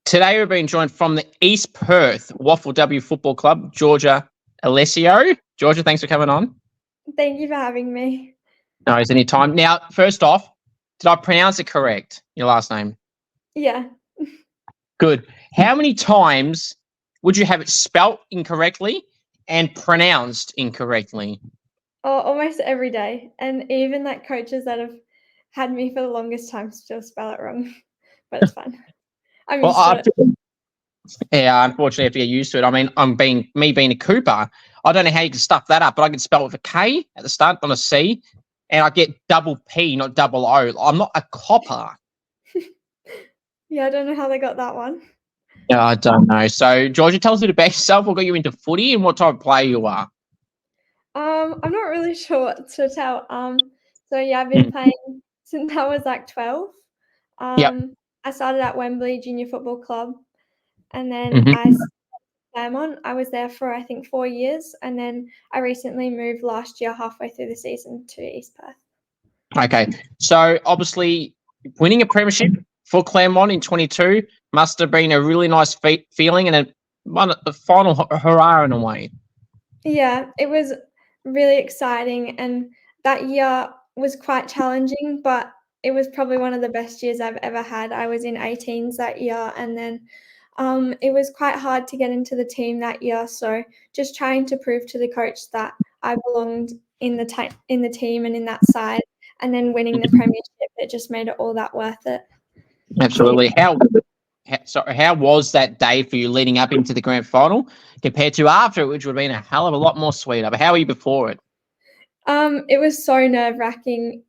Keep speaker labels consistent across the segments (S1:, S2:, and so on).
S1: Today we're being joined from the East Perth WAFLW Football Club, Jorja Elisseou. Jorja, thanks for coming on.
S2: Thank you for having me.
S1: No, it's any time. Now, first off, did I pronounce it correct, your last name?
S2: Yeah.
S1: Good. How many times would you have it spelt incorrectly and pronounced incorrectly?
S2: Oh, almost every day. And even like coaches that have had me for the longest time still spell it wrong. But it's fine. I'm used to it.
S1: Yeah, unfortunately, I have to get used to it. I mean, being a Cooper, I don't know how you can stuff that up, but I can spell it with a K at the start, not a C, and I get double P, not double O. I'm not a copper.
S2: Yeah, I don't know how they got that one.
S1: Yeah, I don't know. So, Georgia, tell us a bit about yourself. What got you into footy and what type of player you are?
S2: I'm not really sure what to tell. So yeah, I've been playing since I was like 12.
S1: Yep.
S2: I started at Wembley Junior Football Club, and then I started at Claremont. I was there for I think 4 years, and then I recently moved last year, halfway through the season, to East Perth.
S1: Okay. So, obviously, winning a premiership for Claremont in 22 must have been a really nice feeling and a final hurrah in a way.
S2: Yeah, it was really exciting, and that year was quite challenging, but it was probably one of the best years I've ever had. I was in 18s that year, and then it was quite hard to get into the team that year. So just trying to prove to the coach that I belonged in the team and in that side, and then winning the premiership, it just made it all that worth it.
S1: Absolutely. How was that day for you leading up into the grand final compared to after it, which would have been a hell of a lot more sweeter? But how were you before it?
S2: It was so nerve-wracking,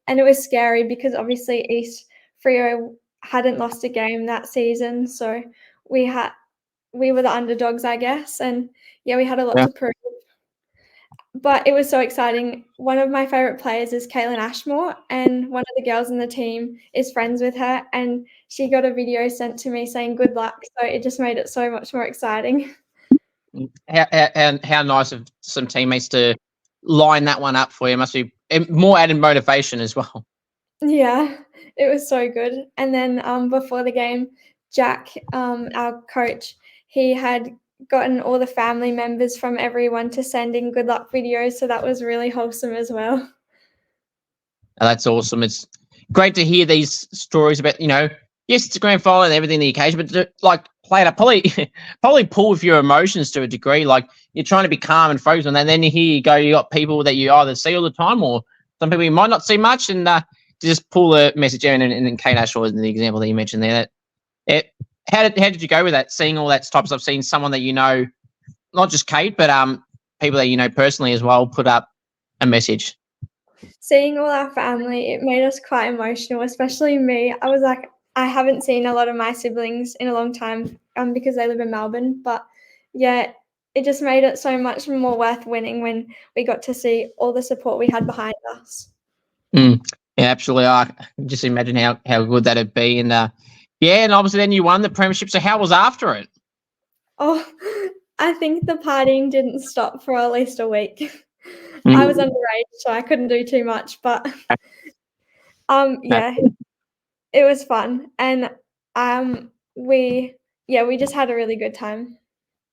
S2: and it was scary because obviously East Freo hadn't lost a game that season, so we were the underdogs, I guess, and yeah, we had a lot to prove. But it was so exciting. One of my favourite players is Kaitlyn Srhoj, and one of the girls in the team is friends with her, and she got a video sent to me saying good luck, so it just made it so much more exciting.
S1: How nice of some teammates to line that one up for you. Must be more added motivation as well.
S2: Yeah, it was so good. And then before the game, Jack, our coach, he had gotten all the family members from everyone to send in good luck videos, so that was really wholesome as well.
S1: Oh, that's awesome. It's great to hear these stories about, yes, it's a grand final and everything, the occasion, but play it up, probably pull with your emotions to a degree. Like you're trying to be calm and focused on that. And then here you go, you got people that you either see all the time or some people you might not see much, and just pull a message in. And Kate Srhoj is the example that you mentioned there. How did you go with that? Seeing all that type of stuff, seeing someone that you know, not just Kate, but people that you know personally as well, put up a message.
S2: Seeing all our family, it made us quite emotional, especially me. I was like, I haven't seen a lot of my siblings in a long time because they live in Melbourne. But yeah, it just made it so much more worth winning when we got to see all the support we had behind us.
S1: Yeah, absolutely. I can just imagine how good that'd be. And and obviously then you won the premiership. So how was after it?
S2: Oh, I think the partying didn't stop for at least a week. I was underage, so I couldn't do too much, but yeah, it was fun, and we just had a really good time.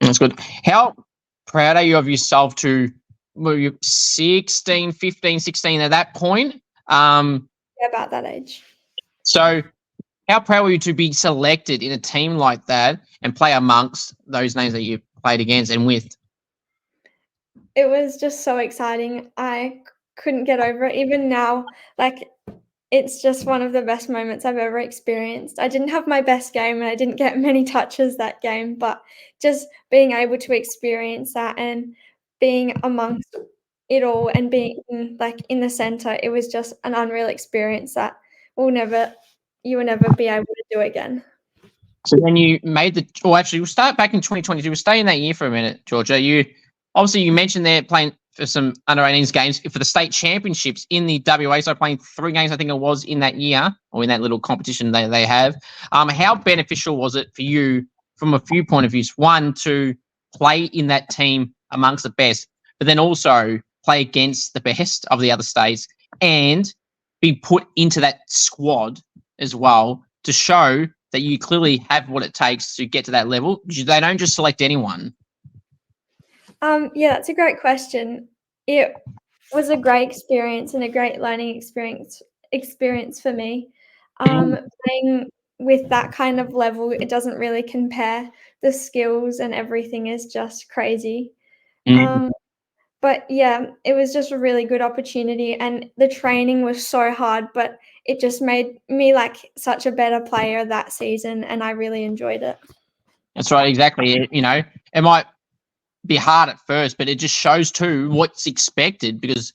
S1: That's good. How proud are you of yourself were you 16, 15, 16 at that point?
S2: Yeah, about that age.
S1: So how proud were you to be selected in a team like that and play amongst those names that you played against and with?
S2: It was just so exciting. I couldn't get over it. Even now, it's just one of the best moments I've ever experienced. I didn't have my best game and I didn't get many touches that game, but just being able to experience that and being amongst it all and being in the centre, it was just an unreal experience that you will never be able to do again.
S1: So then you made we'll start back in 2022. We'll stay in that year for a minute, Jorja. You mentioned there playing for some under-18s games for the state championships in the WA. So playing 3 games, I think it was, in that year, or in that little competition they have. How beneficial was it for you from a few point of views? One, to play in that team amongst the best, but then also play against the best of the other states and be put into that squad as well to show that you clearly have what it takes to get to that level? They don't just select anyone.
S2: Yeah, that's a great question. It was a great experience and a great learning experience for me. Playing with that kind of level, it doesn't really compare. The skills and everything is just crazy. But yeah, it was just a really good opportunity, and the training was so hard, but it just made me like such a better player that season, and I really enjoyed it.
S1: That's right, exactly. It might be hard at first, but it just shows too what's expected, because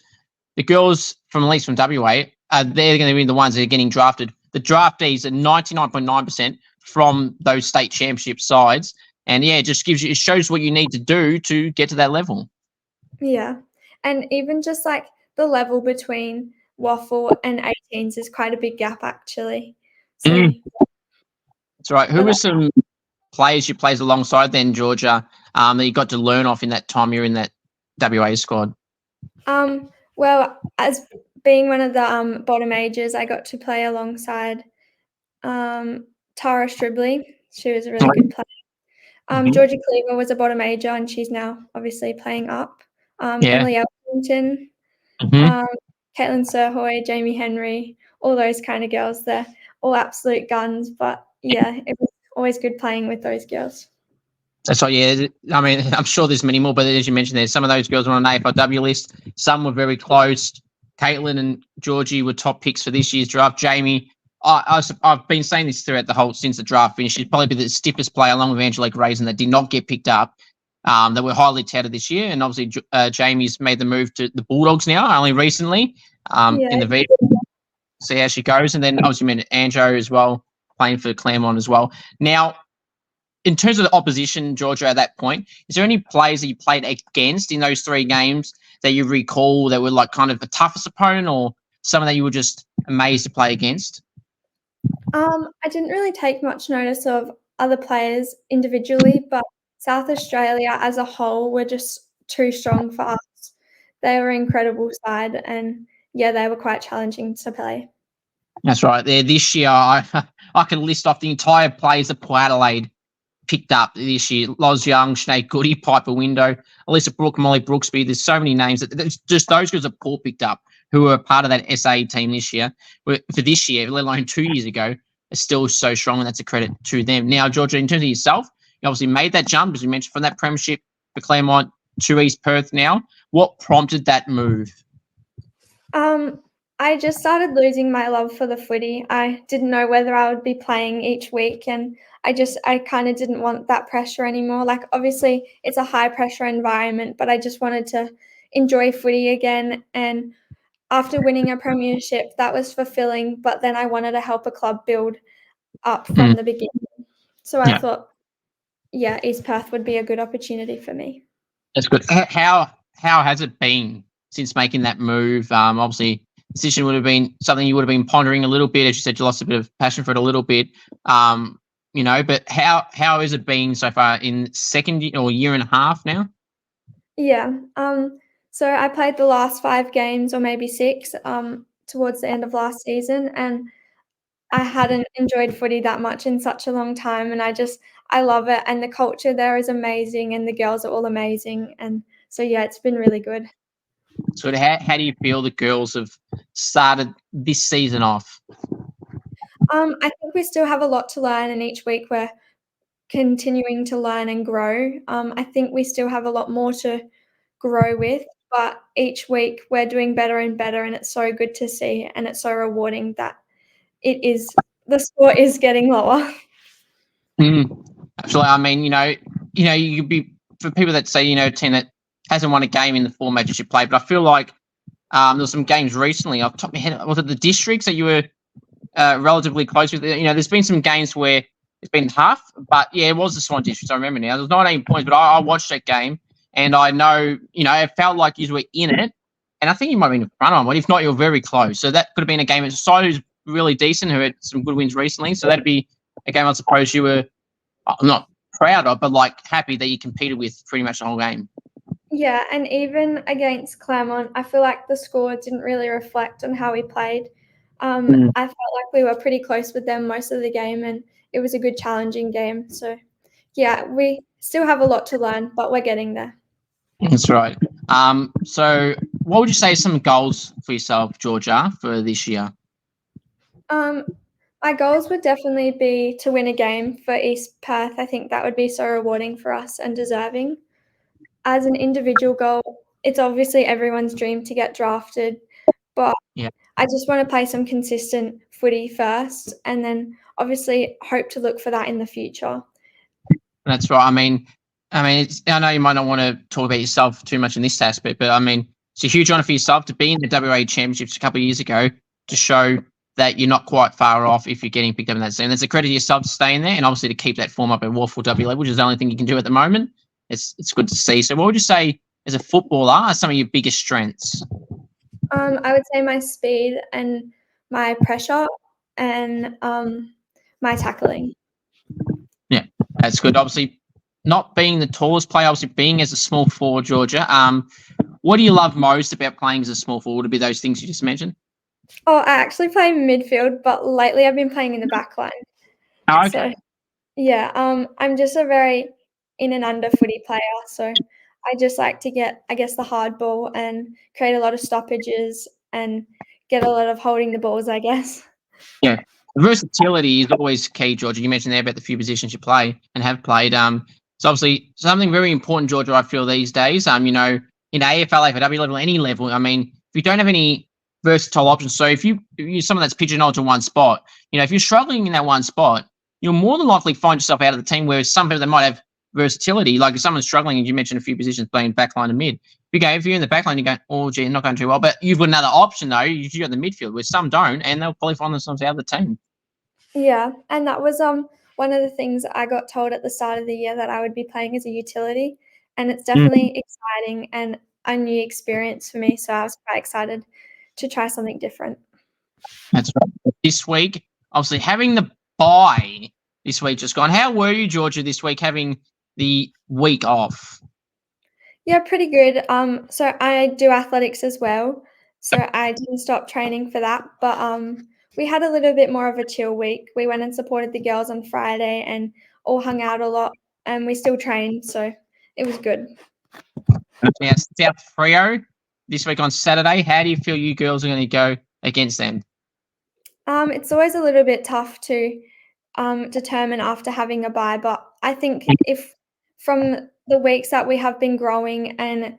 S1: the girls from, at least from WA, they're going to be the ones that are getting drafted. The draftees are 99.9% from those state championship sides, and yeah, it shows what you need to do to get to that level.
S2: Yeah, and even just like the level between WAFL and 18s is quite a big gap actually. So
S1: That's right. Who were some players you played alongside then, Jorja, that you got to learn off in that time you're in that WA squad?
S2: Well, as being one of the bottom ages, I got to play alongside Tara Stribley. She was a really good player. Georgie Cleaver was a bottom ager, and she's now obviously playing up. Emily Elkington, Kaitlyn Srhoj, Jaime Henry, all those kind of girls. They're all absolute guns. But yeah, it was always good playing with those girls.
S1: That's right, yeah. I mean, I'm sure there's many more, but as you mentioned, there's some of those girls were on an AFLW list. Some were very close. Kaitlyn and Georgie were top picks for this year's draft. Jamie, I've been saying this throughout since the draft finished. She'd probably be the stiffest player, along with Angelique Raisin, that did not get picked up. That were highly touted this year, and obviously Jamie's made the move to the Bulldogs now, only recently. In the V, see how she goes, and then obviously you mentioned Anjo as well, playing for Claremont as well. Now, in terms of the opposition, Jorja, at that point, is there any players that you played against in those 3 games that you recall that were like kind of the toughest opponent, or someone that you were just amazed to play against?
S2: I didn't really take much notice of other players individually, but South Australia as a whole were just too strong for us. They were an incredible side, and yeah, they were quite challenging to play.
S1: That's right. There this year, I can list off the entire players that Port Adelaide picked up this year. Loz Young, Sinead Goody, Piper Window, Alyssa Brooke, Molly Brooksby. There's so many names that just those girls that Port picked up who were part of that SA team this year. For this year, let alone 2 years ago, are still so strong, and that's a credit to them. Now, Jorja, in terms of yourself, you obviously made that jump, as you mentioned, from that premiership for Claremont to East Perth now. What prompted that move?
S2: I just started losing my love for the footy. I didn't know whether I would be playing each week, and I kind of didn't want that pressure anymore. Like, obviously, it's a high pressure environment, but I just wanted to enjoy footy again. And after winning a premiership, that was fulfilling, but then I wanted to help a club build up from the beginning. So I thought, yeah, East Perth would be a good opportunity for me.
S1: That's good. How has it been since making that move? Obviously, the decision would have been something you would have been pondering a little bit. As you said, you lost a bit of passion for it a little bit. But how has it been so far in second year or year and a half now?
S2: Yeah. So I played the last 5 games, or maybe 6, towards the end of last season, and I hadn't enjoyed footy that much in such a long time, and I love it, and the culture there is amazing, and the girls are all amazing, and so yeah, it's been really good.
S1: So how do you feel the girls have started this season off?
S2: I think we still have a lot to learn, and each week we're continuing to learn and grow. I think we still have a lot more to grow with, but each week we're doing better and better, and it's so good to see, and it's so rewarding that the score is getting lower.
S1: Absolutely. I mean, you could be, for people that say, a team that hasn't won a game in the 4 matches you played, but I feel like there were some games recently, off the top of my head, was it the districts that you were relatively close with? There's been some games where it's been tough, but yeah, it was the Swan Districts. I remember now. There was 19 points, but I watched that game, and I know, it felt like you were in it, and I think you might have been in front of them, but if not, you're very close. So that could have been a game. It's who's really decent, who had some good wins recently. So that'd be a game I suppose you were, I'm not proud of, but like happy that you competed with pretty much the whole game.
S2: Yeah, and even against Claremont, I feel like the score didn't really reflect on how we played. I felt like we were pretty close with them most of the game, and it was a good challenging game. So yeah, we still have a lot to learn, but we're getting there.
S1: That's right. So what would you say are some goals for yourself, Jorja, for this year?
S2: My goals would definitely be to win a game for East Perth. I think that would be so rewarding for us and deserving. As an individual goal, it's obviously everyone's dream to get drafted, but
S1: Yeah.
S2: I just want to play some consistent footy first, and then obviously hope to look for that in the future.
S1: That's right. I mean, I know you might not want to talk about yourself too much in this aspect, but I mean, it's a huge honour for yourself to be in the WA Championships a couple of years ago to show that you're not quite far off if you're getting picked up in that scene. There's a credit to yourself to stay in there and obviously to keep that form up at WAFLW level, which is the only thing you can do at the moment. It's good to see. So what would you say as a footballer are some of your biggest strengths?
S2: I would say my speed and my pressure and my tackling.
S1: Yeah, that's good. Obviously, not being the tallest player, obviously being as a small forward, Jorja. What do you love most about playing as a small forward? Would it be those things you just mentioned?
S2: Oh, I actually play midfield, but lately I've been playing in the back line.
S1: Oh, okay.
S2: So, yeah, I'm just a very in and under footy player. So I just like to get, I guess, the hard ball and create a lot of stoppages and get a lot of holding the balls, I guess.
S1: Yeah. Versatility is always key, Georgia. You mentioned there about the few positions you play and have played. It's obviously something very important, Georgia, I feel these days. In AFL, AFLW level, any level, I mean, if you don't have any versatile options, so if you're someone that's pigeonholed to one spot, if you're struggling in that one spot, you'll more than likely find yourself out of the team, whereas some people that might have versatility, like if someone's struggling, and you mentioned a few positions playing backline and mid, if you're in the backline, you go, oh, gee, not going too well. But you've got another option, though. You've got the midfield, where some don't, and they'll probably find themselves out of the team.
S2: Yeah, and that was one of the things I got told at the start of the year, that I would be playing as a utility, and it's definitely exciting and a new experience for me. So I was quite excited to try something different.
S1: That's right. This week, obviously, having the bye this week just gone. How were you, Jorja, this week having the week off?
S2: Yeah, pretty good. So I do athletics as well, so I didn't stop training for that. But we had a little bit more of a chill week. We went and supported the girls on Friday and all hung out a lot, and we still trained, so it was good.
S1: Now, South Freo this week on Saturday. How do you feel you girls are going to go against them?
S2: It's always a little bit tough to determine after having a bye, but I think if from the weeks that we have been growing and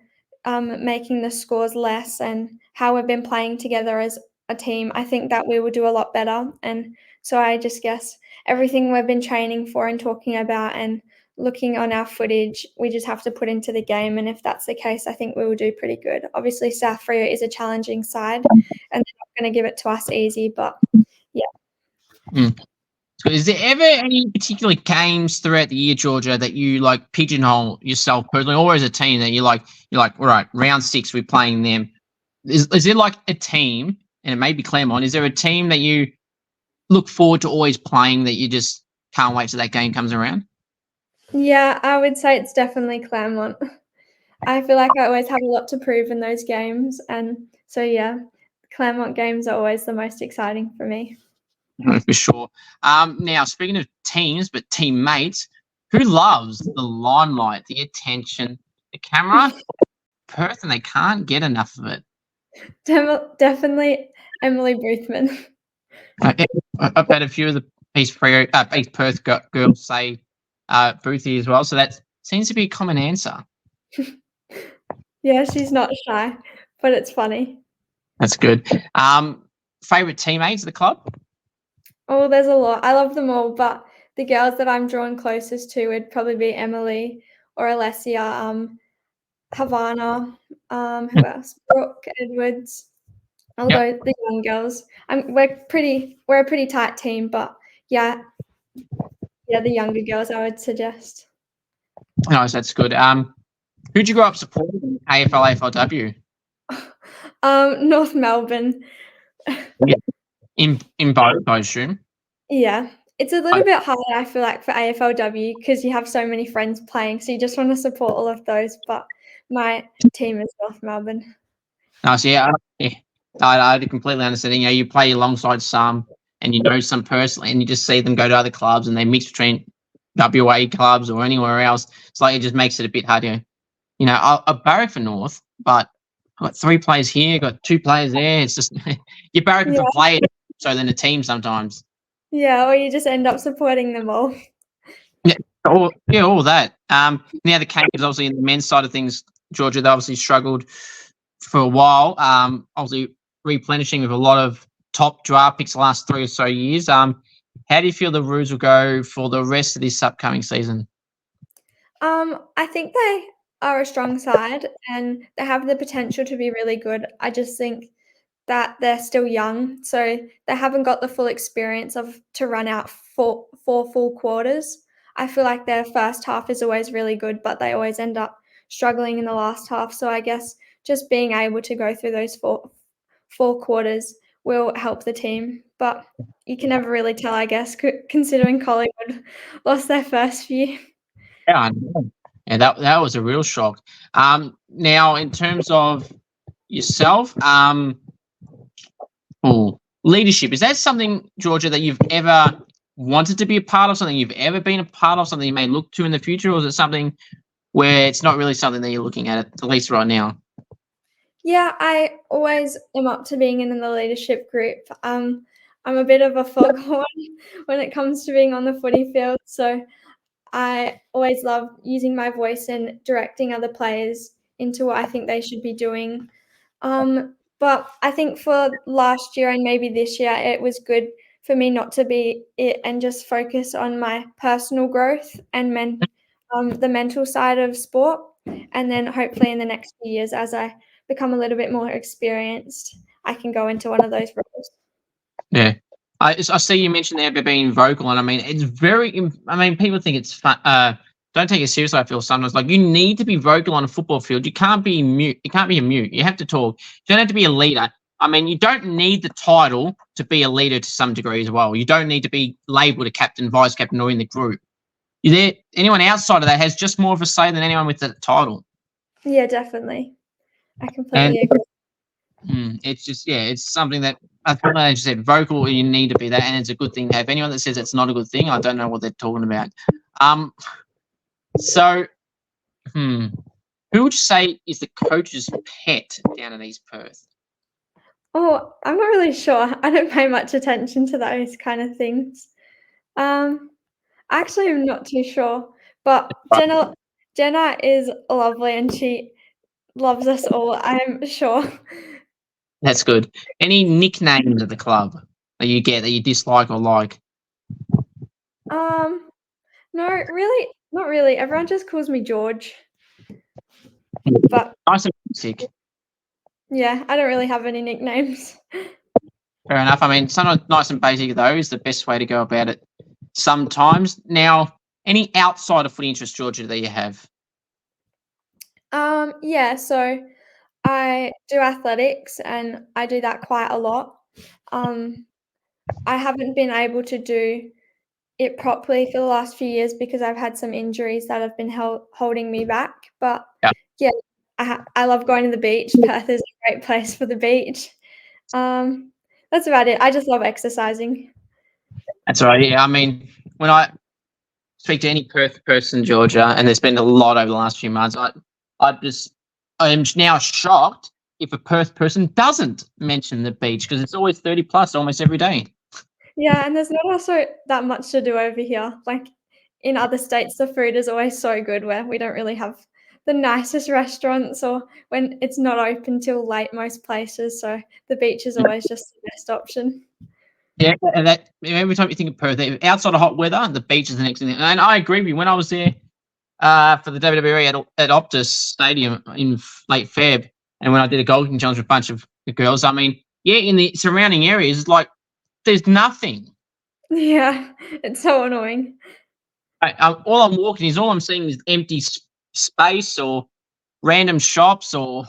S2: making the scores less and how we've been playing together as a team, I think that we will do a lot better. And so I just guess everything we've been training for and talking about and looking on our footage, we just have to put into the game. And if that's the case, I think we will do pretty good. Obviously, South Freo is a challenging side and they're not going to give it to us easy, but yeah.
S1: So is there ever any particular games throughout the year, Jorja, that you like pigeonhole yourself personally, or as a team that you're like, all right, round 6, we're playing them? Is there like a team, and it may be Claremont, is there a team that you look forward to always playing that you just can't wait till that game comes around?
S2: Yeah, I would say it's definitely Claremont. I feel like I always have a lot to prove in those games. And so, yeah, Claremont games are always the most exciting for me.
S1: For sure. Now, speaking of teams, but teammates, who loves the limelight, the attention, the camera? Perth, and they can't get enough of it.
S2: Definitely Emily Boothman.
S1: I've had a few of the East Perth girls say Boothie as well, so that seems to be a common answer.
S2: Yeah, she's not shy, but it's funny.
S1: That's good. Favorite teammates at the club?
S2: Oh, there's a lot. I love them all, but the girls that I'm drawn closest to would probably be Emily or Alessia, Havana, who else? Brooke Edwards. Although the young girls, we're a pretty tight team, but yeah, the younger girls I would suggest.
S1: Nice, that's good. Who'd you grow up supporting in AFL, AFLW?
S2: North Melbourne.
S1: Yeah. In both, I assume.
S2: Yeah, it's a little bit hard, I feel like, for AFLW because you have so many friends playing, so you just want to support all of those. But my team is North Melbourne.
S1: Nice, yeah. I completely understand. You play alongside some and you know some personally, and you just see them go to other clubs and they mix between WA clubs or anywhere else. It's like it just makes it a bit harder. You know, I'll barrack for North, but I've got 3 players here, got 2 players there. It's just you're barracking for players so than a team sometimes.
S2: Yeah, or you just end up supporting them all.
S1: All that. Now the Canes, obviously, in the men's side of things, Georgia, they obviously struggled for a while. Obviously, replenishing with a lot of top draft picks the last 3 or so years. How do you feel the Roos will go for the rest of this upcoming season?
S2: I think they are a strong side and they have the potential to be really good. I just think that they're still young, so they haven't got the full experience to run out four full quarters. I feel like their first half is always really good, but they always end up struggling in the last half. So I guess just being able to go through those four quarters will help the team. But you can never really tell, I guess, considering Collingwood lost their first few.
S1: Yeah, I know. Yeah, that was a real shock. Now, in terms of yourself, leadership, is that something, Georgia, that you've ever wanted to be a part of, something you've ever been a part of, something you may look to in the future, or is it something where it's not really something that you're looking at least right now?
S2: Yeah, I always am up to being in the leadership group. I'm a bit of a foghorn when it comes to being on the footy field, so I always love using my voice and directing other players into what I think they should be doing. But I think for last year and maybe this year, it was good for me not to be it and just focus on my personal growth and the mental side of sport. And then hopefully in the next few years, as I become a little bit more experienced, I can go into one of those roles.
S1: Yeah. I see you mentioned there about being vocal, and I mean, it's very, I mean, people think it's fun. Don't take it seriously, I feel sometimes. Like, you need to be vocal on a football field. You can't be mute. You can't be a mute. You have to talk. You don't have to be a leader. I mean, you don't need the title to be a leader to some degree as well. You don't need to be labelled a captain, vice captain, or in the group. Anyone outside of that has just more of a say than anyone with the title.
S2: Yeah, definitely. I completely agree.
S1: It's just, it's something that I feel like I just said, vocal, you need to be that, and it's a good thing to have. Anyone that says it's not a good thing, I don't know what they're talking about. So, who would you say is the coach's pet down in East Perth?
S2: Oh, I'm not really sure. I don't pay much attention to those kind of things. Actually, I'm not too sure. But Jenna is lovely and she loves us all, I'm sure.
S1: That's good. Any nicknames at the club that you get that you dislike or like?
S2: No, really, not really. Everyone just calls me George. But
S1: Nice and basic.
S2: yeah, I don't really have any nicknames.
S1: Fair enough. I mean, sometimes nice and basic, though, is the best way to go about it sometimes. Now, any outside of footy interest, Georgia, that you have?
S2: Yeah, so I do athletics and I do that quite a lot. I haven't been able to do it properly for the last few years because I've had some injuries that have been holding me back. But yeah, I love going to the beach. Perth is a great place for the beach. That's about it. I just love exercising.
S1: That's right. Yeah, I mean, when I speak to any Perth person, Georgia, and there's been a lot over the last few months, I am now shocked if a Perth person doesn't mention the beach because it's always 30 plus almost every day.
S2: Yeah, and there's not also that much to do over here. Like in other states, the food is always so good where we don't really have the nicest restaurants or when it's not open till late most places. So the beach is always just the best option.
S1: Yeah, and that every time you think of Perth, outside of hot weather, the beach is the next thing. And I agree with you. When I was there for the WWE at Optus Stadium in late Feb, and when I did a golfing challenge with a bunch of girls, I mean, in the surrounding areas, it's like there's nothing.
S2: Yeah, it's so annoying.
S1: All I'm seeing is empty space or random shops or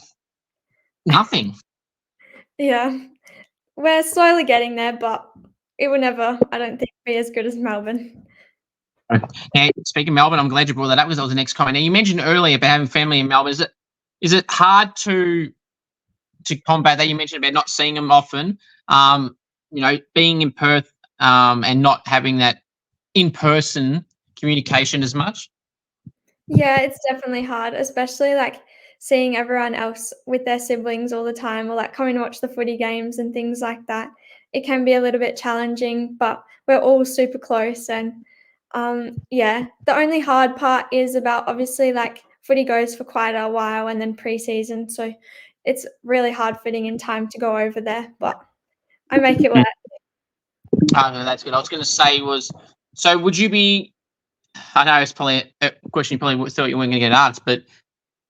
S1: nothing.
S2: Yeah, we're slowly getting there, but it will never, I don't think, be as good as Melbourne.
S1: Now, speaking of Melbourne, I'm glad you brought that up because that was the next comment. Now, you mentioned earlier about having family in Melbourne. Is it hard to combat that? You mentioned about not seeing them often. Being in Perth, and not having that in-person communication as much?
S2: Yeah, it's definitely hard, especially like seeing everyone else with their siblings all the time or like coming to watch the footy games and things like that. It can be a little bit challenging, but we're all super close. And yeah, the only hard part is about obviously like footy goes for quite a while and then pre-season. So it's really hard fitting in time to go over there, but I make it work.
S1: Oh, no, that's good. I was going to say so would you be, I know it's probably a question you probably thought you weren't going to get asked, but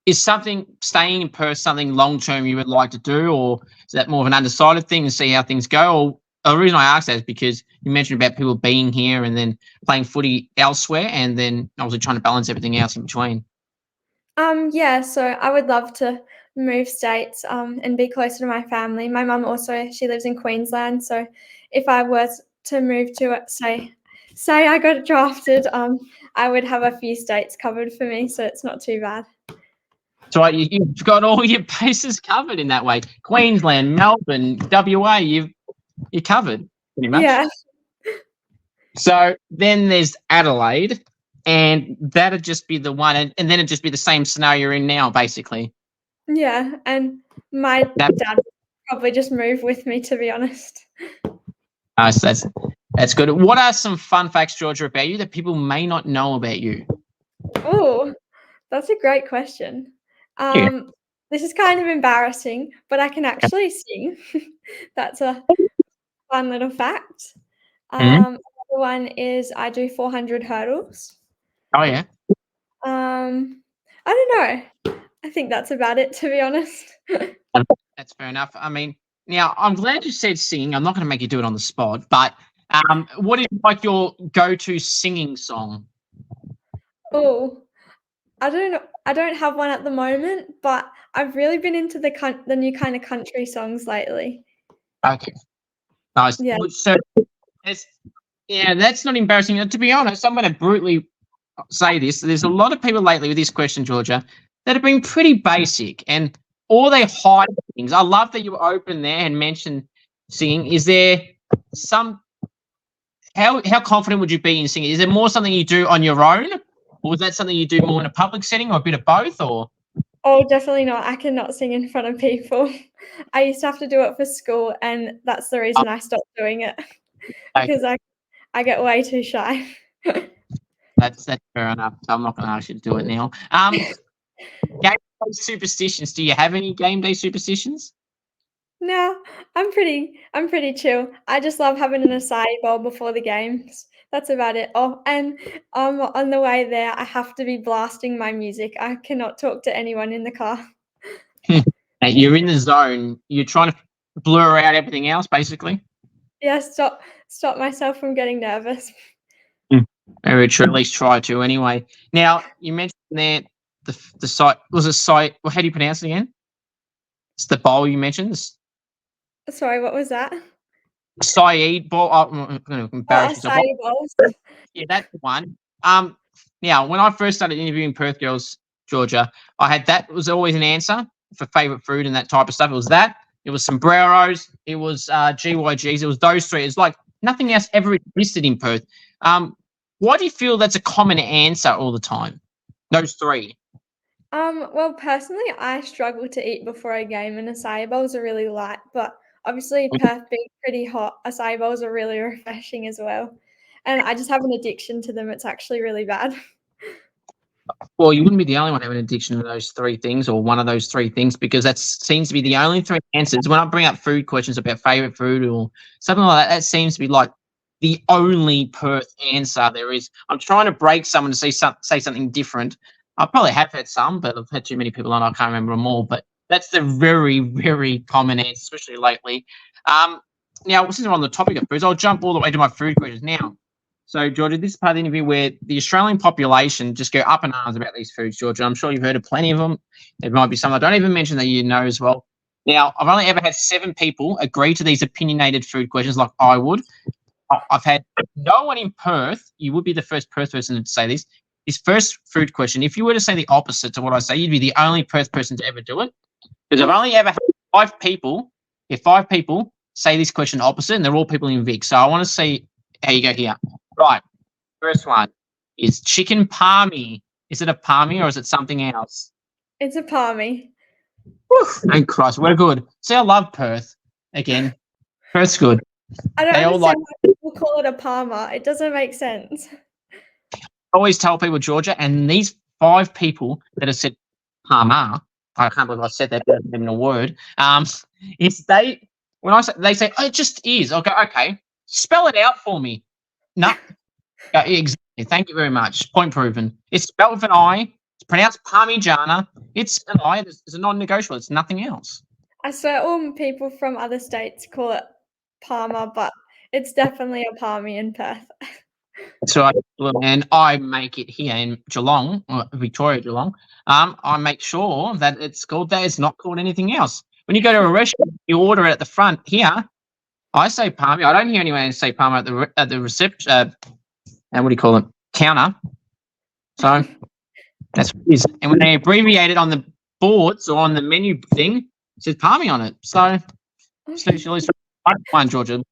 S1: is staying in Perth something long-term you would like to do, or is that more of an undecided thing and see how things go? Or the reason I ask that is because you mentioned about people being here and then playing footy elsewhere and then obviously trying to balance everything else in between.
S2: Yeah, so I would love to move states and be closer to my family. My mum also, she lives in Queensland, so if I was to move to say I got drafted, I would have a few states covered for me, so it's not too bad.
S1: So you've got all your bases covered in that way. Queensland, Melbourne, WA, you're covered pretty much.
S2: Yeah.
S1: So then there's Adelaide, and that'd just be the one, and then it'd just be the same scenario you're in now, basically.
S2: Yeah, and my dad would probably just move with me, to be honest.
S1: Nice, that's good. What are some fun facts, Georgia, about you that people may not know about you?
S2: Oh, that's a great question.
S1: Yeah.
S2: This is kind of embarrassing, but I can actually sing. That's a fun little fact. Another one is I do 400 hurdles.
S1: Oh, yeah.
S2: I don't know. I think that's about it, to be honest.
S1: That's fair enough. I mean, now I'm glad you said singing. I'm not going to make you do it on the spot, but what is like your go-to singing song?
S2: Oh, I don't know. I don't have one at the moment, but I've really been into the new kind of country songs lately.
S1: Okay, nice.
S2: Yeah.
S1: So, that's not embarrassing. To be honest, I'm going to brutally say this. There's a lot of people lately with this question, Georgia, that have been pretty basic, and all they hide things. I love that you were open there and mentioned singing. Is there some? How confident would you be in singing? Is there more something you do on your own, or is that something you do more in a public setting, or a bit of both, or?
S2: Oh, definitely not. I cannot sing in front of people. I used to have to do it for school, and that's the reason I stopped doing it because I get way too shy.
S1: That's fair enough. So I'm not going to ask you to do it now. Game day superstitions. Do you have any game day superstitions?
S2: No, I'm pretty chill. I just love having an acai bowl before the games. That's about it. Oh, and on the way there, I have to be blasting my music. I cannot talk to anyone in the car.
S1: Hey, you're in the zone. You're trying to blur out everything else, basically.
S2: Yeah, stop myself from getting nervous.
S1: Very true. At least try to, anyway. Now you mentioned there the site was a site. Well, how do you pronounce it again? It's the bowl you mentioned.
S2: Sorry, what was that?
S1: Saeed bowl. I'm going to embarrass myself.
S2: Acai bowls.
S1: Yeah, that's the one. Now when I first started interviewing Perth girls, Georgia, I had that was always an answer for favourite food and that type of stuff. It was that. It was sombreros. It was GYGs. It was those three. It's like nothing else ever existed in Perth. Why do you feel that's a common answer all the time? Those three.
S2: Well, personally, I struggle to eat before a game, and acai bowls are really light. But obviously, Perth being pretty hot, acai bowls are really refreshing as well. And I just have an addiction to them. It's actually really bad.
S1: Well, you wouldn't be the only one having an addiction to those three things or one of those three things because that seems to be the only three answers. When I bring up food questions about favourite food or something like that, that seems to be like the only Perth answer there is. I'm trying to break someone to say something different. I probably have had some, but I've had too many people on. I can't remember them all. But that's the very, very common answer, especially lately. Now, since we're on the topic of foods, I'll jump all the way to my food questions now. So, Georgia, this is part of the interview where the Australian population just go up in arms about these foods, Georgia. I'm sure you've heard of plenty of them. There might be some I don't even mention that you know as well. Now, I've only ever had 7 people agree to these opinionated food questions like I would. I've had no one in Perth. You would be the first Perth person to say this. This first food question, if you were to say the opposite to what I say, you'd be the only Perth person to ever do it. Because I've only ever had 5 people. If 5 people say this question opposite, and they're all people in Vic. So I want to see how you go here. Right. First one is chicken palmy. Is it a palmy or is it something else?
S2: It's a palmy.
S1: Whew, and Christ, we're good. See, I love Perth. Again, Perth's good.
S2: I don't
S1: They all
S2: understand why people call it a palmer. It doesn't make sense.
S1: always tell people Georgia, and these 5 people that have said Palmer, I can't believe I said that in a word. It's when I say they say, oh, it just is. I'll go, okay, spell it out for me. No, exactly. Thank you very much. Point proven. It's spelled with an I. It's pronounced Parmigiana. It's an I. It's a non-negotiable. It's nothing else.
S2: I swear all people from other states call it palmer, but it's definitely a palmy in Perth.
S1: So, and I make it here in Geelong, Victoria, Geelong. I make sure that it's called that. It's not called anything else. When you go to a restaurant, you order it at the front. Here, I say palmy. I don't hear anyone say palmer at the reception. And what do you call it? Counter. So that's what it is. And when they abbreviate it on the boards or on the menu thing, it says palmy on it. So, one, Georgia.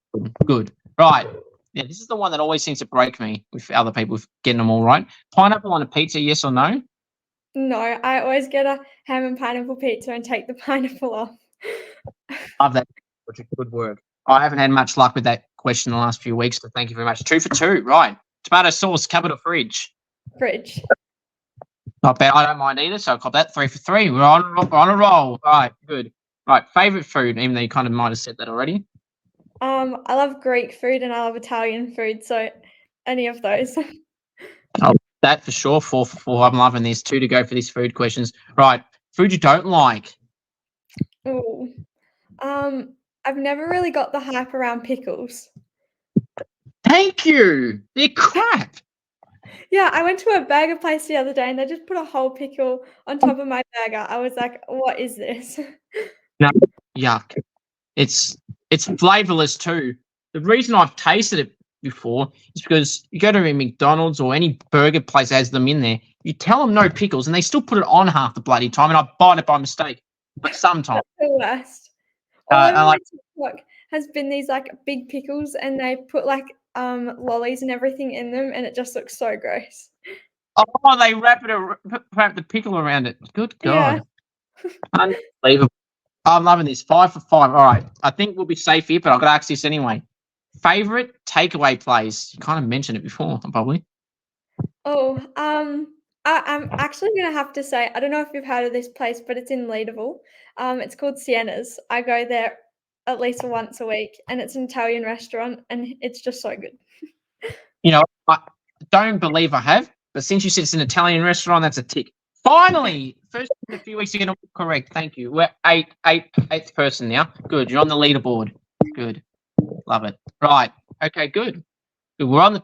S1: Good. Right. Yeah, this is the one that always seems to break me with other people getting them all right. Pineapple on a pizza, yes or no?
S2: No, I always get a ham and pineapple pizza and take the pineapple off.
S1: Love that. Good work. I haven't had much luck with that question the last few weeks, so thank you very much. 2 for 2. Right. Tomato sauce, cupboard or fridge?
S2: Fridge.
S1: Not bad. I don't mind either, so I'll cop that. 3 for 3. We're on a roll. All right, good. Right, favourite food, even though you kind of might have said that already.
S2: I love Greek food and I love Italian food, so any of those.
S1: Oh, that for sure. 4 for 4. I'm loving this. 2 to go for these food questions. Right, food you don't like.
S2: Ooh. I've never really got the hype around pickles.
S1: Thank you. They're crap.
S2: Yeah, I went to a burger place the other day and they just put a whole pickle on top of my burger. I was like, what is this?
S1: No, yuck. It's flavourless too. The reason I've tasted it before is because you go to a McDonald's or any burger place that has them in there, you tell them no pickles and they still put it on half the bloody time and I bite it by mistake. But sometimes.
S2: That's the worst. All over my TikTok has been these like big pickles and they put like lollies and everything in them and it just looks so gross.
S1: Oh, they wrap the pickle around it. Good God. Yeah. Unbelievable. I'm loving this. 5 for 5. All right. I think we'll be safe here, but I've got to ask this anyway. Favorite takeaway place? You kind of mentioned it before, probably.
S2: Oh, I'm actually going to have to say, I don't know if you've heard of this place, but it's in Leederville. It's called Sienna's. I go there at least once a week, and it's an Italian restaurant, and it's just so good.
S1: You know, I don't believe I have, but since you said it's an Italian restaurant, that's a tick. Finally, first in a few weeks you're going to correct. Thank you. We're eighth person now. Good. You're on the leaderboard. Good. Love it. Right. Okay. Good. We're on the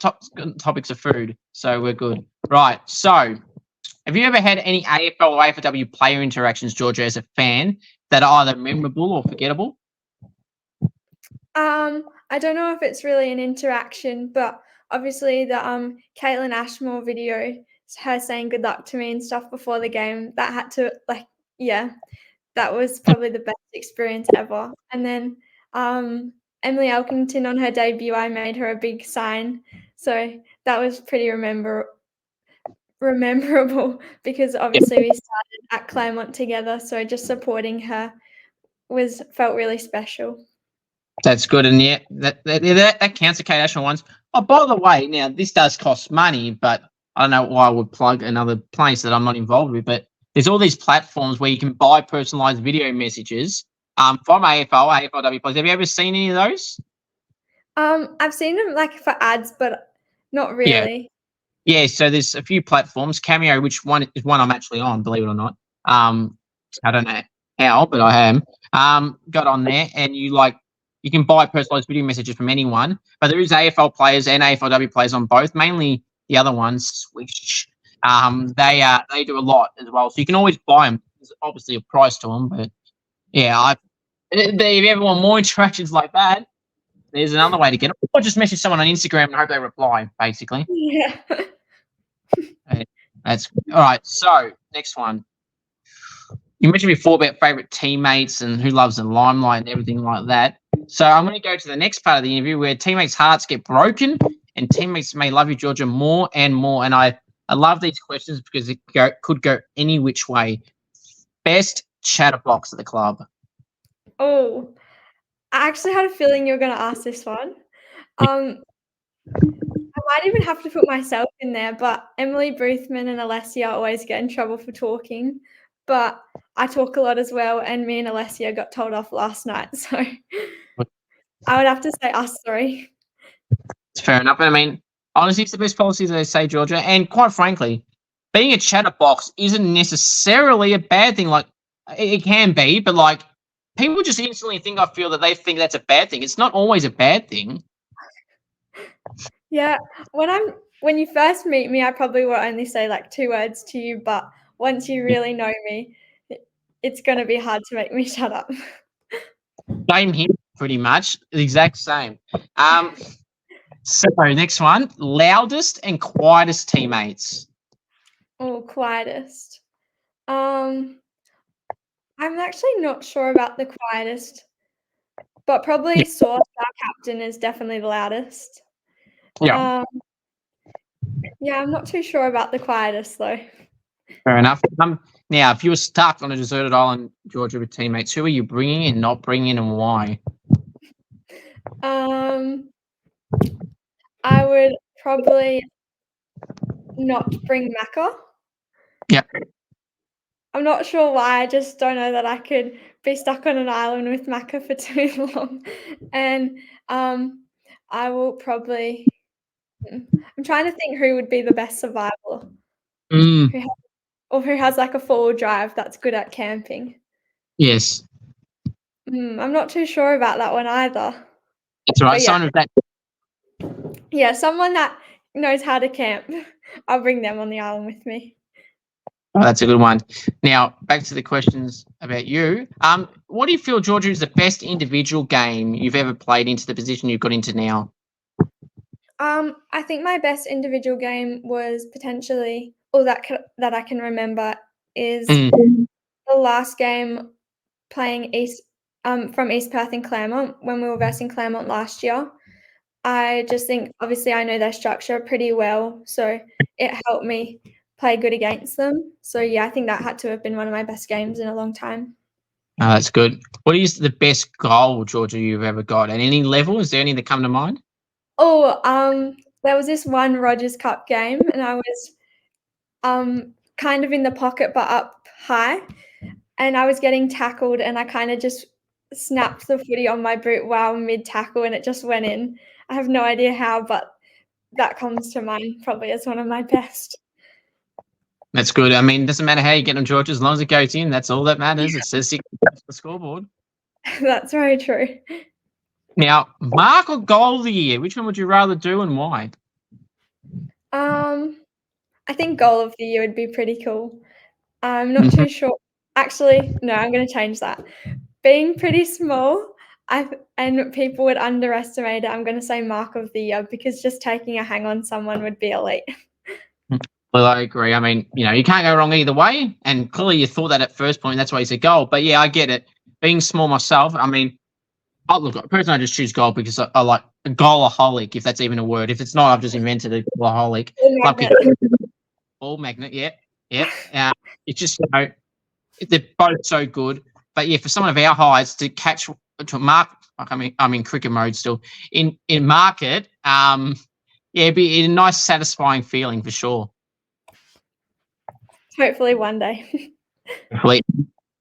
S1: topics of food, so we're good. Right. So, have you ever had any AFL or AFLW player interactions, Georgia, as a fan that are either memorable or forgettable?
S2: I don't know if it's really an interaction, but obviously the Kaitlyn Srhoj video, her saying good luck to me and stuff before the game, that had to that was probably the best experience ever. And then Emily Elkington on her debut, I made her a big sign, so that was pretty memorable because obviously we started at Claremont together, so just supporting her felt really special.
S1: That's good, and yeah, that counts. The Kaitlyn ones. Oh, by the way, now this does cost money, but I don't know why I would plug another place that I'm not involved with. But there's all these platforms where you can buy personalized video messages from AFLW players. Have you ever seen any of those?
S2: I've seen them like for ads, but not really.
S1: Yeah. So there's a few platforms. Cameo, which one is one I'm actually on, believe it or not. I don't know how, but I am. Got on there, and you can buy personalized video messages from anyone, but there is AFL players and AFLW players on both. Mainly the other ones, Swish. They do a lot as well, so you can always buy them. There's obviously a price to them, but yeah, if you ever want more interactions like that, there's another way to get it. Or just message someone on Instagram and hope they reply. Basically,
S2: yeah.
S1: That's all right. So next one. You mentioned before about favourite teammates and who loves the limelight and everything like that. So I'm going to go to the next part of the interview where teammates' hearts get broken and teammates may love you, Jorja, more and more. And I love these questions because it could go any which way. Best chatterbox at the club.
S2: Oh, I actually had a feeling you were going to ask this one. I might even have to put myself in there, but Emily Boothman and Alessia always get in trouble for talking. But I talk a lot as well, and me and Alessia got told off last night. So I would have to say us three.
S1: It's fair enough. I mean, honestly, it's the best policy, they say, Jorja. And quite frankly, being a chatterbox isn't necessarily a bad thing. Like, it can be, but like, people just instantly think, I feel that they think that's a bad thing. It's not always a bad thing.
S2: Yeah, when you first meet me, I probably will only say like 2 words to you, but once you really know me, it's going to be hard to make me shut up.
S1: Same here, pretty much. The exact same. So next one, loudest and quietest teammates.
S2: Oh, quietest. I'm actually not sure about the quietest, but probably Sauce, our captain, is definitely the loudest.
S1: Yeah,
S2: Yeah, I'm not too sure about the quietest though.
S1: fair enough. Now, if you were stuck on a deserted island, Jorja, with teammates, who are you bringing and not bringing, and why?
S2: I would probably not bring Macca.
S1: Yeah.
S2: I'm not sure why. I just don't know that I could be stuck on an island with Macca for too long. And I will probably. I'm trying to think who would be the best survivor. Who has like a 4-wheel drive that's good at camping.
S1: Yes.
S2: I'm not too sure about that one either.
S1: That's right.
S2: Yeah.
S1: Someone with that.
S2: Yeah, someone that knows how to camp. I'll bring them on the island with me.
S1: Oh, that's a good one. Now, back to the questions about you. What do you feel, Jorja, is the best individual game you've ever played into the position you've got into now?
S2: I think my best individual game was potentially, or that I can remember, is the last game playing from East Perth and Claremont when we were versing Claremont last year. I just think, obviously, I know their structure pretty well, so it helped me play good against them. So, yeah, I think that had to have been one of my best games in a long time.
S1: Oh, that's good. What is the best goal, Jorja, you've ever got? At any level? Is there any that come to mind?
S2: Oh, there was this one Rogers Cup game, and I was kind of in the pocket but up high, and I was getting tackled, and I kind of just snapped the footy on my boot while mid-tackle, and it just went in. I have no idea how, but that comes to mind probably as one of my best.
S1: That's good. I mean, it doesn't matter how you get them, Jorja, as long as it goes in, that's all that matters. It says 6 on the scoreboard.
S2: That's very true.
S1: Now, mark or goal of the year, which one would you rather do and why?
S2: I think goal of the year would be pretty cool. I'm not too sure. Actually, no, I'm going to change that. Being pretty small, and people would underestimate it, I'm going to say mark of the year because just taking a hang on someone would be elite.
S1: Well, I agree. I mean, you can't go wrong either way. And clearly you thought that at first point. That's why you said goal. But yeah, I get it. Being small myself, I mean, look, personally, I just choose goal because I like a goalaholic, if that's even a word. If it's not, I've just invented a goalaholic. Ball magnet, yeah. It's just, they're both so good. But yeah, for someone of our heights to mark, I'm in cricket mode still. In market, it'd be a nice, satisfying feeling for sure.
S2: Hopefully one day.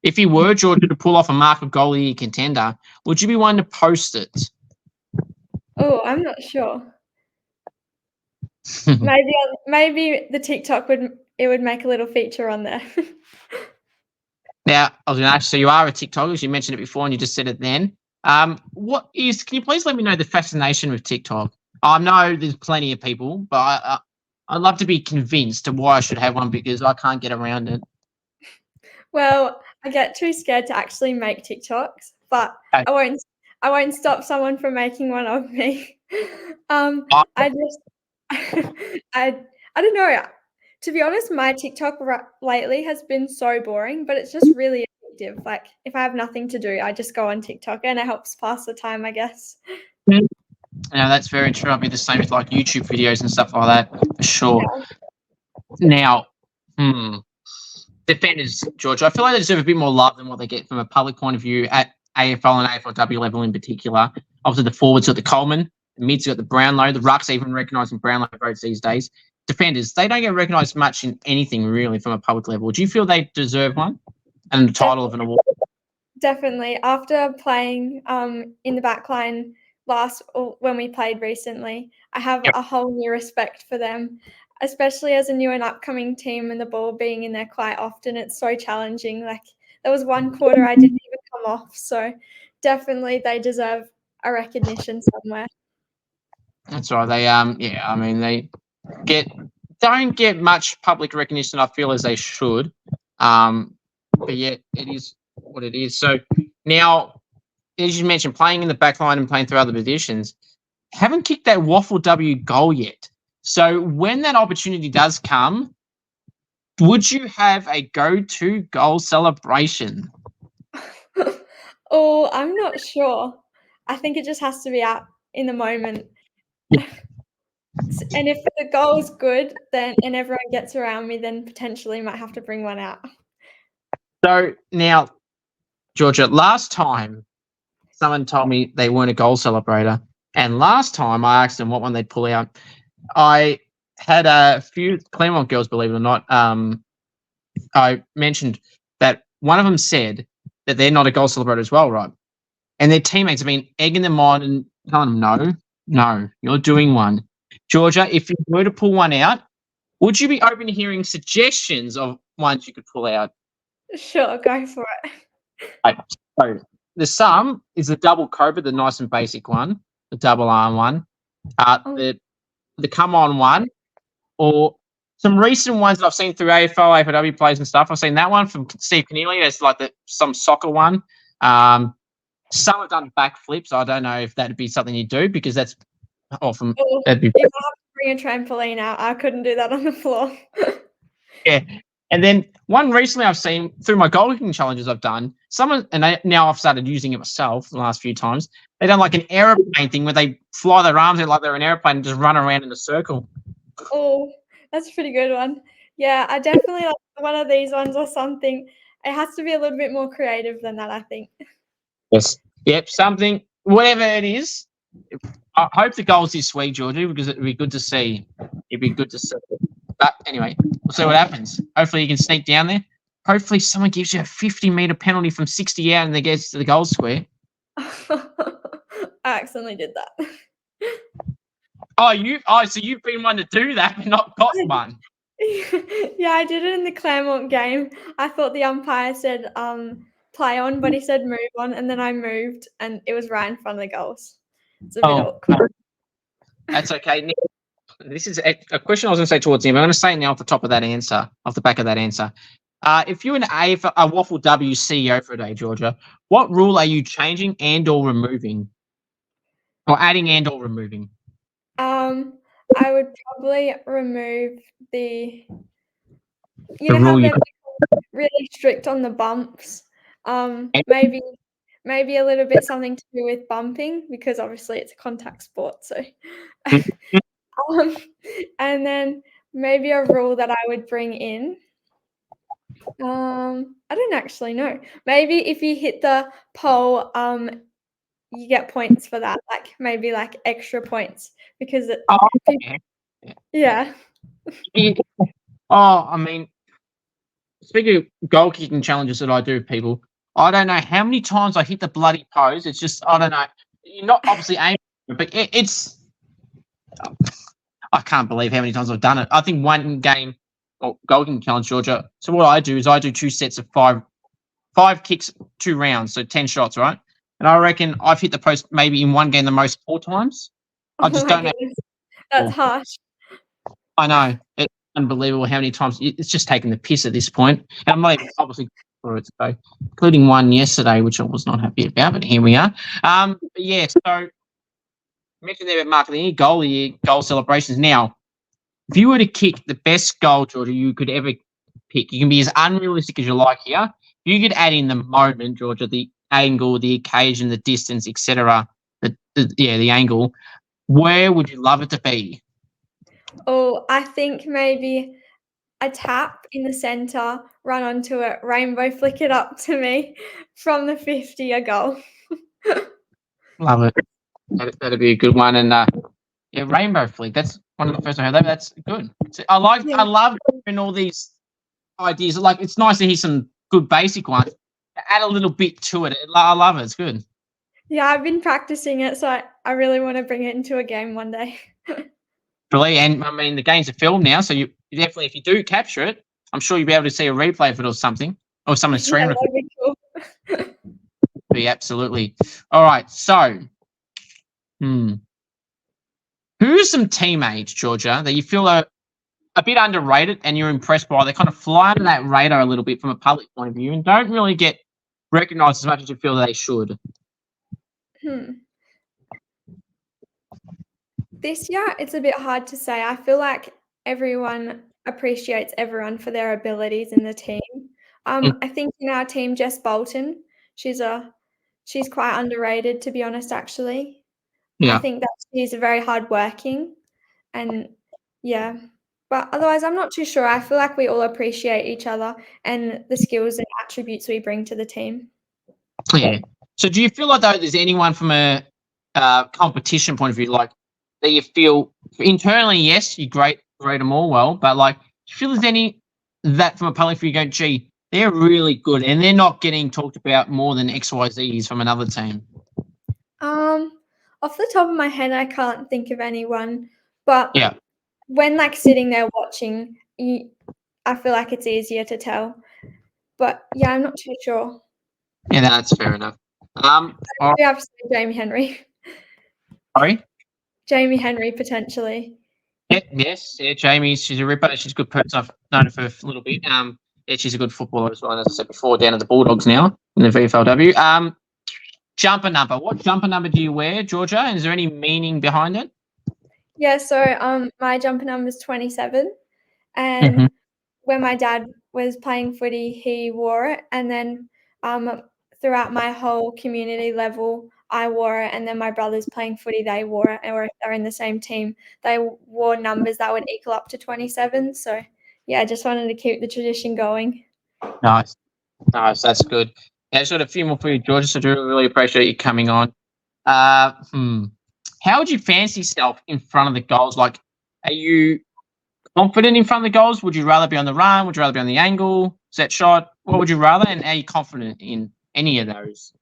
S1: If you were, Jorja, to pull off a mark of goal of the year contender, would you be one to post it?
S2: Oh, I'm not sure. Maybe the TikTok would make a little feature on there.
S1: Now, I was going to ask, so you are a TikToker, as you mentioned it before, and you just said it then. Can you please let me know the fascination with TikTok? I know there's plenty of people, but I'd love to be convinced to why I should have one because I can't get around it.
S2: Well, I get too scared to actually make TikToks, but I won't stop someone from making one of me. I don't know. To be honest, my TikTok lately has been so boring, but it's just really addictive. Like if I have nothing to do, I just go on TikTok and it helps pass the time, I guess.
S1: Now that's very true. I'll be the same with like YouTube videos and stuff like that, for sure. Now, defenders, Georgia, I feel like they deserve a bit more love than what they get from a public point of view at AFL and AFLW level in particular. Obviously, the forwards got the Coleman, the mids got the Brownlow, the rucks even recognising Brownlow votes these days. Defenders, they don't get recognised much in anything really from a public level. Do you feel they deserve one and the title of an award?
S2: Definitely. After playing in the backline when we played recently, I have a whole new respect for them, especially as a new and upcoming team and the ball being in there quite often. It's so challenging. Like there was one quarter I didn't even come off. So definitely they deserve a recognition somewhere.
S1: That's right. They they don't get much public recognition, I feel, as they should. But yeah, it is what it is. So now, as you mentioned, playing in the back line and playing through other positions, haven't kicked that WAFLW goal yet. So when that opportunity does come, would you have a go-to goal celebration?
S2: Oh, I'm not sure. I think it just has to be out in the moment. And if the goal is good, then and everyone gets around me, then potentially might have to bring one out.
S1: So now, Georgia, last time someone told me they weren't a goal celebrator, and last time I asked them what one they'd pull out, I had a few Claremont girls, believe it or not. I mentioned that one of them said that they're not a goal celebrator as well, right? And their teammates have been egging them on and telling them, no, you're doing one. Georgia, if you were to pull one out, would you be open to hearing suggestions of ones you could pull out?
S2: Sure, go for it.
S1: Right. So the sum is the double cobra, the nice and basic one, the double arm one, the come on one, or some recent ones that I've seen through AFL, AFLW plays and stuff. I've seen that one from Steve Keneally. There's like some soccer one. Some have done backflips. I don't know if that'd be something you do because that's often. That'd be.
S2: If I have to bring a trampoline out, I couldn't do that on the floor.
S1: Yeah. And then one recently I've seen through my goal kicking challenges I've done, now I've started using it myself the last few times. They've done like an aeroplane thing where they fly their arms out like they're an aeroplane and just run around in a circle.
S2: Oh, that's a pretty good one. Yeah, I definitely like one of these ones or something. It has to be a little bit more creative than that, I think.
S1: Yes. Yep, something, whatever it is. I hope the goal's this week, Georgie, because it'd be good to see. It'd be good to see. But anyway, we'll see what happens. Hopefully you can sneak down there. Hopefully someone gives you a 50-metre penalty from 60 out and they gets to the goal square.
S2: I accidentally did that.
S1: So you've been one to do that but not got one.
S2: Yeah, I did it in the Claremont game. I thought the umpire said play on, but he said move on, and then I moved and it was right in front of the goals. It's a bit awkward.
S1: That's okay. Nick, this is a question I was going to say towards him. I'm going to say it now off the back of that answer. If you're a WAFLW CEO for a day, Georgia, what rule are you changing and or removing? Or adding and or removing?
S2: I would probably remove the
S1: rule
S2: they're really strict on the bumps. Maybe a little bit something to do with bumping because obviously it's a contact sport. So, and then maybe a rule that I would bring in. I don't actually know. Maybe if you hit the pole, you get points for that. Like maybe like extra points because yeah.
S1: I mean, speaking of goal kicking challenges that I do, people, I don't know how many times I hit the bloody pose. It's just, I don't know. You're not obviously aiming, but it's. I can't believe how many times I've done it. I think one game, goal kicking challenge, Georgia. So what I do is I do 2 sets of five kicks, 2 rounds, so 10 shots, right? And I reckon I've hit the post maybe in one game the most 4 times. I just don't know.
S2: That's harsh.
S1: I know. It's unbelievable how many times. It's just taking the piss at this point. And I'm not even obviously for it, so including one yesterday, which I was not happy about, but here we are. But yeah, so mentioned there about marketing goal celebrations. Now, if you were to kick the best goal, Georgia, you could ever pick, you can be as unrealistic as you like here. you could add in the moment, Georgia, the angle, the occasion, the distance, etc. The angle. Where would you love it to be?
S2: Oh, I think maybe a tap in the centre, run onto it, rainbow flick it up to me from the 50, a goal.
S1: Love it. That'd be a good one. And rainbow flick. That's one of the first I heard that. That's good. I love hearing all these ideas. Like, it's nice to hear some good basic ones. Add a little bit to it. I love it. It's good.
S2: Yeah, I've been practicing it, so I really want to bring it into a game one day.
S1: Really, and I mean the game's a film now, so you definitely, if you do capture it, I'm sure you'll be able to see a replay of it or something, or someone stream it.
S2: That'd be cool.
S1: Be absolutely. All right, so, who are some teammates, Georgia, that you feel are a bit underrated and you're impressed by? They kind of fly under that radar a little bit from a public point of view and don't really get recognised as much as you feel they should.
S2: This year, it's a bit hard to say. I feel like everyone appreciates everyone for their abilities in the team. I think in our team, Jess Bolton, she's quite underrated, to be honest, actually.
S1: Yeah.
S2: I think that she's very hardworking and yeah. But otherwise, I'm not too sure. I feel like we all appreciate each other and the skills and attributes we bring to the team.
S1: Yeah. So do you feel like, though, there's anyone from a competition point of view, like, that you feel internally, yes, you grade them all well, but like, do you feel there's any that from a public view you go, gee, they're really good and they're not getting talked about more than XYZs from another team?
S2: Off the top of my head, I can't think of anyone, but
S1: yeah,
S2: when like sitting there watching, I feel like it's easier to tell. But yeah, I'm not too sure.
S1: Yeah, that's fair enough.
S2: We have Jaime Henry.
S1: Sorry?
S2: Jaime Henry, potentially.
S1: Yes, Jamie, she's a ripper. She's a good person. I've known her for a little bit. She's a good footballer as well. And as I said before, down at the Bulldogs now in the VFLW. Jumper number. What jumper number do you wear, Georgia? And is there any meaning behind it?
S2: Yeah, so my jumper number is 27. And when my dad was playing footy, he wore it. And then throughout my whole community level, I wore it, and then my brothers playing footy, they wore it, or if they're in the same team, they wore numbers that would equal up to 27. So, yeah, I just wanted to keep the tradition going.
S1: Nice. That's good. Yeah, I just got a few more for you, Georgia, so I do really appreciate you coming on. How would you fancy yourself in front of the goals? Like, are you confident in front of the goals? Would you rather be on the run? Would you rather be on the angle, set shot? What would you rather? And are you confident in any of those?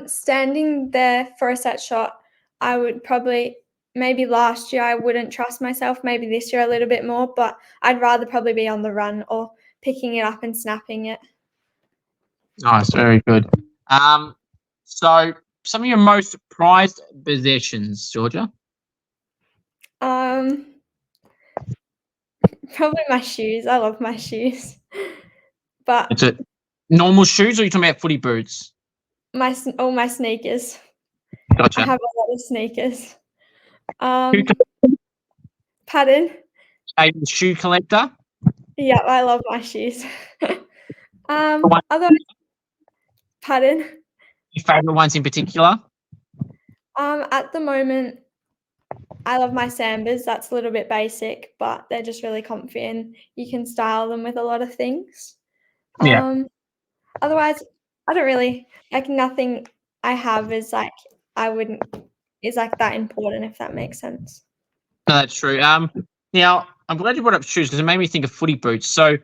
S2: Standing there for a set shot, I would probably, maybe last year I wouldn't trust myself, maybe this year a little bit more, but I'd rather probably be on the run or picking it up and snapping it.
S1: Nice, very good. So some of your most prized possessions, Georgia?
S2: Probably my shoes. I love my shoes. But
S1: Is it normal shoes or are you talking about footy boots?
S2: all my sneakers.
S1: Gotcha.
S2: I have a lot of sneakers. Pardon?
S1: A shoe collector?
S2: Yeah, I love my shoes. Otherwise, pardon?
S1: Your favourite ones in particular?
S2: At the moment, I love my Sambas. That's a little bit basic, but they're just really comfy and you can style them with a lot of things.
S1: Yeah.
S2: Otherwise, I don't really, like, nothing I have is like, is like that important, if that makes sense.
S1: No, that's true. Now, I'm glad you brought up shoes because it made me think of footy boots. So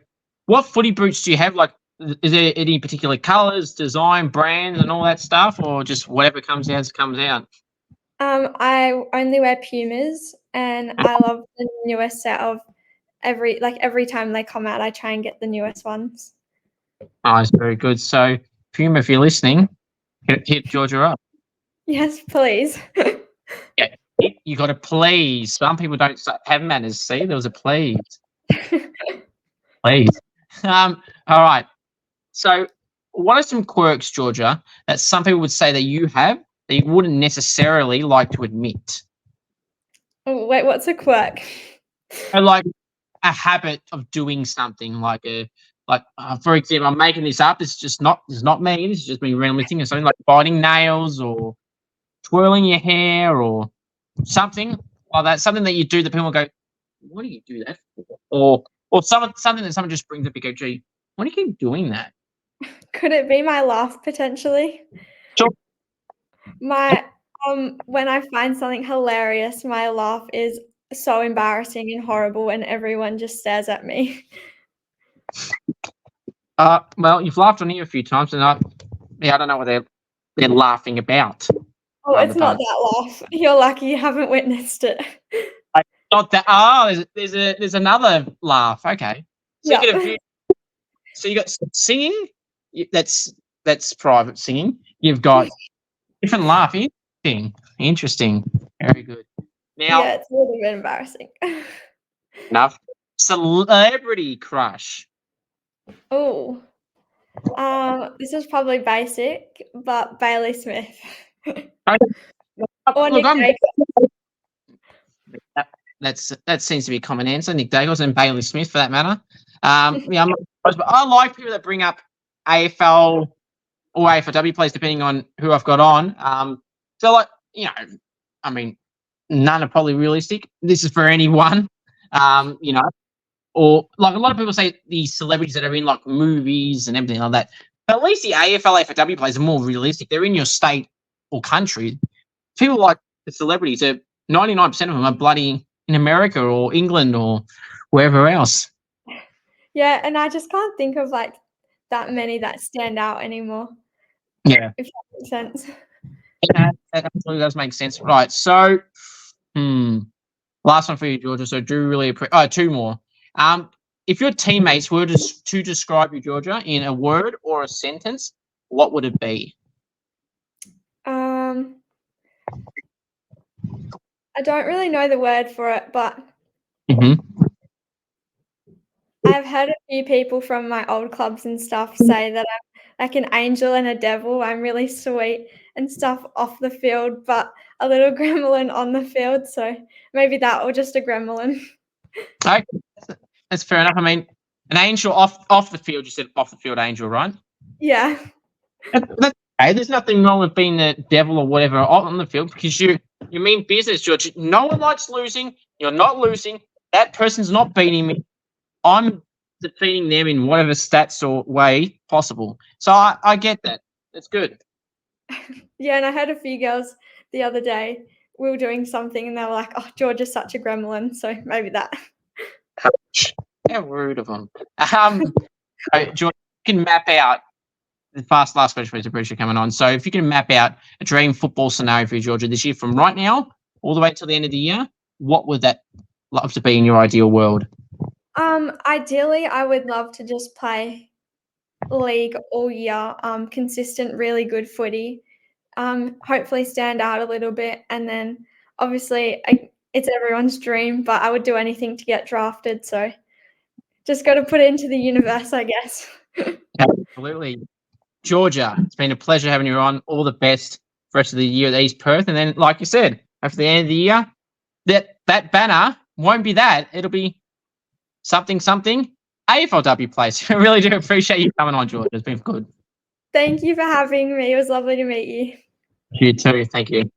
S1: what footy boots do you have? Like, is there any particular colours, design, brands and all that stuff, or just whatever comes out comes out?
S2: I only wear Pumas, and I love the newest set of every time they come out, I try and get the newest ones.
S1: Nice, very good. So, Puma, if you're listening, hit Georgia up.
S2: Yes, please.
S1: Yeah, you got to please. Some people don't have manners. See, there was a please. Please. All right. So, what are some quirks, Georgia, that some people would say that you have that you wouldn't necessarily like to admit?
S2: Oh, wait, what's a quirk?
S1: Or like a habit of doing something, like Like, for example, I'm making this up. It's not me. This is just me randomly thinking something like biting nails or twirling your hair or something like that. Something that you do that people go, "What do you do that for?" Or something that someone just brings up. You go, "Gee, why do you keep doing that?"
S2: Could it be my laugh potentially?
S1: Sure.
S2: My when I find something hilarious, my laugh is so embarrassing and horrible, and everyone just stares at me.
S1: Well, you've laughed on here a few times, and I don't know what they're laughing about.
S2: Oh, it's not that laugh. You're lucky you haven't witnessed it.
S1: Not that. Oh, there's another laugh. Okay. So
S2: Yeah.
S1: you get a few. So you got singing. That's private singing. You've got different laugh. Interesting. Very good. Now,
S2: Yeah, it's a little bit embarrassing.
S1: enough. Celebrity crush.
S2: Oh, this is probably basic, but Bailey Smith. Or
S1: Look,
S2: Nick
S1: that seems to be a common answer. Nick Dagos and Bailey Smith, for that matter. Yeah, I'm not surprised, but I like people that bring up AFL or AFLW players, depending on who I've got on. So, like, I mean, none are probably realistic. This is for anyone, or like a lot of people say the celebrities that are in like movies and everything like that. But at least the AFL, AFLW players are more realistic. They're in your state or country. People like the celebrities, 99% of them are bloody in America or England or wherever else.
S2: Yeah, and I just can't think of like that many that stand out anymore.
S1: Yeah.
S2: If that makes sense.
S1: Yeah, that absolutely does make sense. Right. So, last one for you, Georgia. So, do really appreciate. Two more. If your teammates were to describe you, Georgia, in a word or a sentence, what would it be?
S2: I don't really know the word for it, but I've heard a few people from my old clubs and stuff say that I'm like an angel and a devil. I'm really sweet and stuff off the field, but a little gremlin on the field. So maybe that or just a gremlin.
S1: Okay, that's fair enough. I mean, an angel off the field. You said off the field angel, right?
S2: Yeah.
S1: That's okay. There's nothing wrong with being the devil or whatever on the field because you mean business, George. No one likes losing. You're not losing. That person's not beating me. I'm defeating them in whatever stats or way possible. So I get that. That's good.
S2: Yeah, and I heard a few girls the other day, we were doing something and they were like, "Oh, George is such a gremlin." So maybe that.
S1: How rude of them. George, you can map out the last question for Bruce coming on. So if you can map out a dream football scenario for you, Georgia, this year from right now all the way till the end of the year, what would that love to be in your ideal world?
S2: Ideally, I would love to just play league all year, consistent, really good footy. Hopefully stand out a little bit, and then obviously it's everyone's dream, but I would do anything to get drafted. So just got to put it into the universe, I guess.
S1: Absolutely. Georgia, it's been a pleasure having you on. All the best for the rest of the year at East Perth. And then, like you said, after the end of the year, that banner won't be that. It'll be something AFLW place. I really do appreciate you coming on, Georgia. It's been good.
S2: Thank you for having me. It was lovely to meet you.
S1: You too. Thank you.